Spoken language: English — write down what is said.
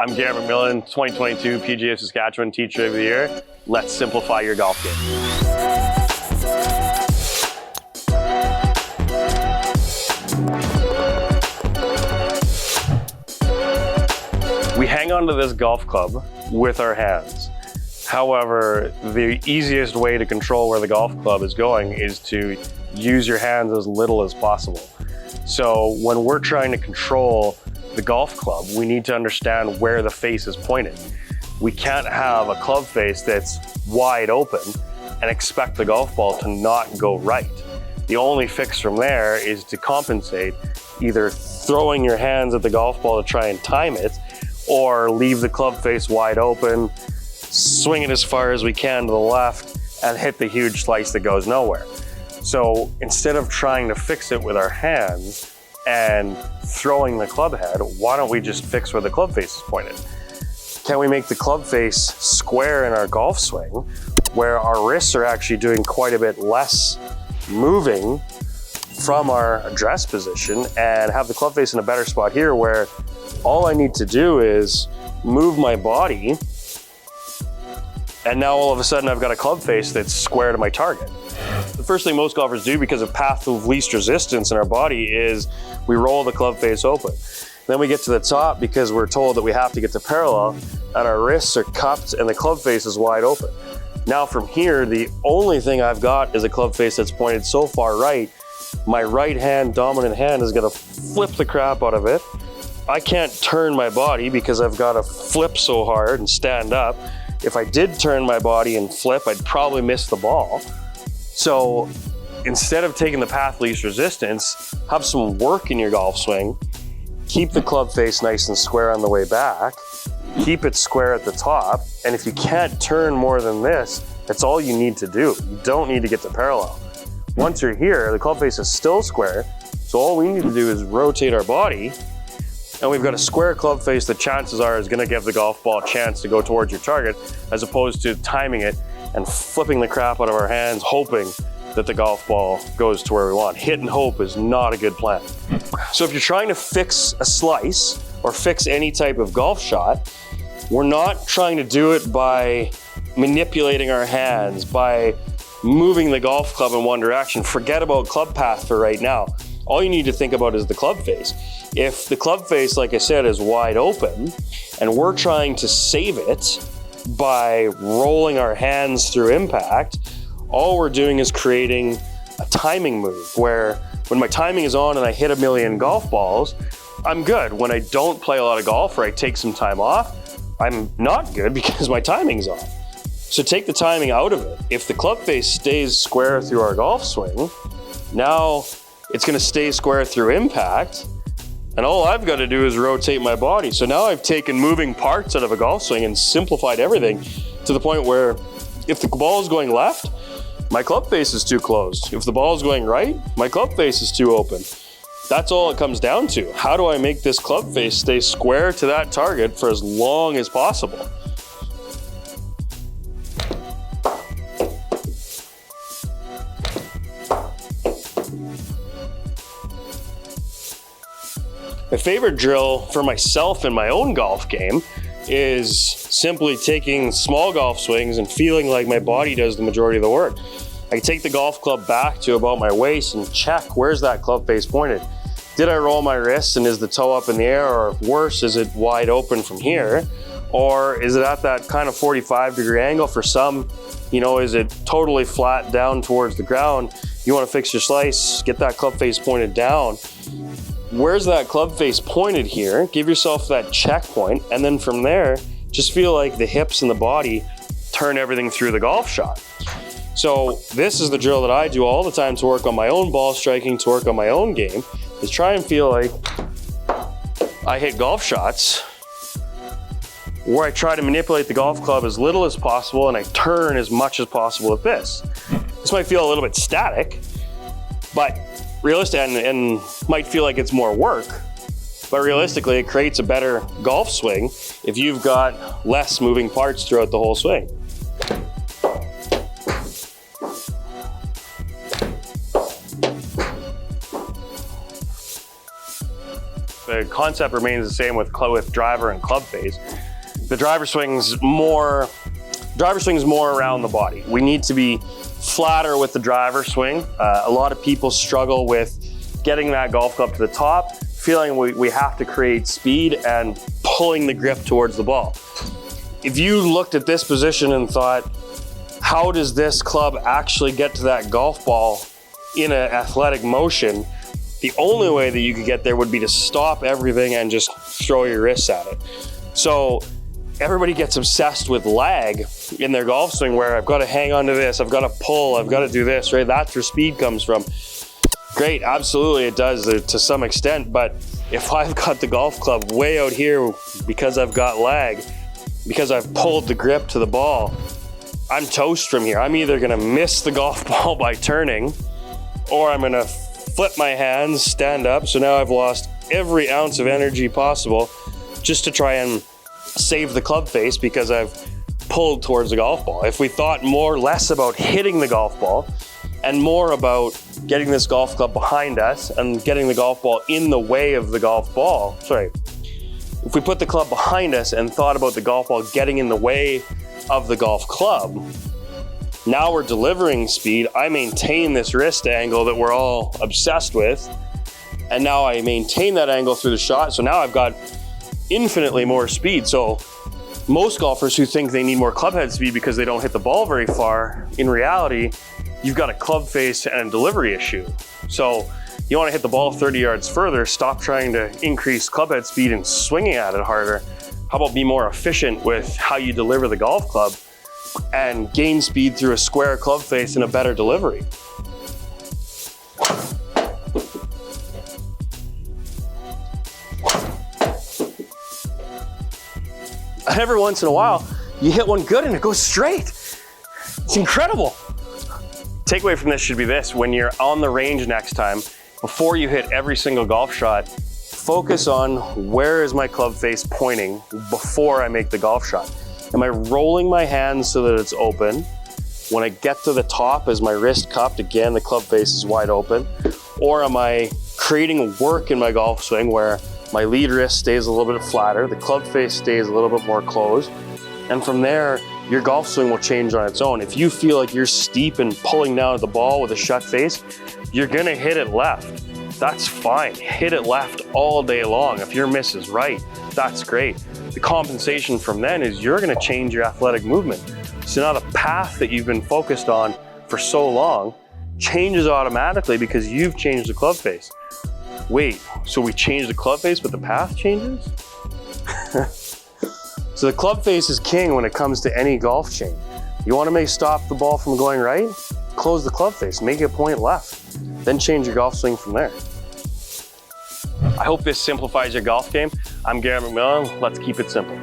I'm Garrett McMillan, 2022 PGA of Saskatchewan Teacher of the Year. Let's simplify your golf game. We hang onto this golf club with our hands. However, the easiest way to control where the golf club is going is to use your hands as little as possible. So when we're trying to control the golf club, we need to understand where the face is pointed. We can't have a club face that's wide open and expect the golf ball to not go right. The only fix from there is to compensate, either throwing your hands at the golf ball to try and time it, or leave the club face wide open, swing it as far as we can to the left, and hit the huge slice that goes nowhere. So instead of trying to fix it with our hands and throwing the club head, why don't we just fix where the club face is pointed? Can we make the club face square in our golf swing, where our wrists are actually doing quite a bit less moving from our address position, and have the club face in a better spot here where all I need to do is move my body, and now all of a sudden I've got a club face that's square to my target. The first thing most golfers do, because of path of least resistance in our body, is we roll the club face open. Then we get to the top because we're told that we have to get to parallel, and our wrists are cupped and the club face is wide open. Now from here, the only thing I've got is a club face that's pointed so far right, my right hand, dominant hand, is gonna flip the crap out of it. I can't turn my body because I've got to flip so hard and stand up. If I did turn my body and flip, I'd probably miss the ball. So instead of taking the path least resistance, have some work in your golf swing, keep the club face nice and square on the way back, keep it square at the top, and if you can't turn more than this, that's all you need to do. You don't need to get to parallel. Once you're here, the club face is still square, so all we need to do is rotate our body, and we've got a square club face that chances are is gonna give the golf ball a chance to go towards your target, as opposed to timing it and flipping the crap out of our hands, hoping that the golf ball goes to where we want. Hit and hope is not a good plan. So if you're trying to fix a slice or fix any type of golf shot, we're not trying to do it by manipulating our hands, by moving the golf club in one direction. Forget about club path for right now. All you need to think about is the club face. If the club face, like I said, is wide open and we're trying to save it by rolling our hands through impact, all we're doing is creating a timing move where when my timing is on and I hit a million golf balls, I'm good. When I don't play a lot of golf or I take some time off, I'm not good because my timing's off. So take the timing out of it. If the club face stays square through our golf swing, now it's gonna stay square through impact, and all I've got to do is rotate my body. So now I've taken moving parts out of a golf swing and simplified everything to the point where if the ball is going left, my club face is too closed. If the ball is going right, my club face is too open. That's all it comes down to. How do I make this club face stay square to that target for as long as possible? My favorite drill for myself in my own golf game is simply taking small golf swings and feeling like my body does the majority of the work. I take the golf club back to about my waist and check, where's that club face pointed? Did I roll my wrists and is the toe up in the air, or worse, is it wide open from here? Or is it at that kind of 45-degree angle for some? You know, is it totally flat down towards the ground? You want to fix your slice, get that club face pointed down. Where's that club face pointed here? Give yourself that checkpoint, and then from there, just feel like the hips and the body turn everything through the golf shot. So this is the drill that I do all the time to work on my own ball striking, to work on my own game, is try and feel like I hit golf shots where I try to manipulate the golf club as little as possible and I turn as much as possible with this. This might feel a little bit static, but realistic and might feel like it's more work, but realistically it creates a better golf swing if you've got less moving parts throughout the whole swing. The concept remains the same with driver and club face. The driver swing's more around the body. We need to be flatter with the driver swing. A lot of people struggle with getting that golf club to the top, feeling we have to create speed and pulling the grip towards the ball. If you looked at this position and thought, how does this club actually get to that golf ball in an athletic motion? The only way that you could get there would be to stop everything and just throw your wrists at it. So everybody gets obsessed with lag in their golf swing, where I've got to hang on to this, I've got to pull, I've got to do this, right? That's where speed comes from. Great, absolutely it does to some extent, but if I've got the golf club way out here because I've got lag, because I've pulled the grip to the ball, I'm toast from here. I'm either gonna miss the golf ball by turning, or I'm gonna flip my hands, stand up, so now I've lost every ounce of energy possible just to try and save the club face because I've pulled towards the golf ball. If we thought less about hitting the golf ball and more about getting this golf club behind us and getting the golf ball in the way of the golf ball, if we put the club behind us and thought about the golf ball getting in the way of the golf club, now we're delivering speed. I maintain this wrist angle that we're all obsessed with, and now I maintain that angle through the shot, so now I've got infinitely more speed. So most golfers who think they need more club head speed because they don't hit the ball very far, in reality, you've got a club face and a delivery issue. So you want to hit the ball 30 yards further, stop trying to increase club head speed and swinging at it harder. How about be more efficient with how you deliver the golf club and gain speed through a square club face and a better delivery? And every once in a while, you hit one good and it goes straight. It's incredible. Takeaway from this should be this: when you're on the range next time, before you hit every single golf shot, focus on where is my club face pointing before I make the golf shot. Am I rolling my hands so that it's open? When I get to the top, is my wrist cupped? Again, the club face is wide open. Or am I creating work in my golf swing where my lead wrist stays a little bit flatter, the club face stays a little bit more closed, and from there, your golf swing will change on its own. If you feel like you're steep and pulling down at the ball with a shut face, you're gonna hit it left. That's fine. Hit it left all day long. If your miss is right, that's great. The compensation from then is you're gonna change your athletic movement. So now the path that you've been focused on for so long changes automatically because you've changed the club face. Wait, so we changed the club face, but the path changes? So the club face is king when it comes to any golf chain. You want to stop the ball from going right? Close the club face, make it point left, then change your golf swing from there. I hope this simplifies your golf game. I'm Garrett McMillan. Let's keep it simple.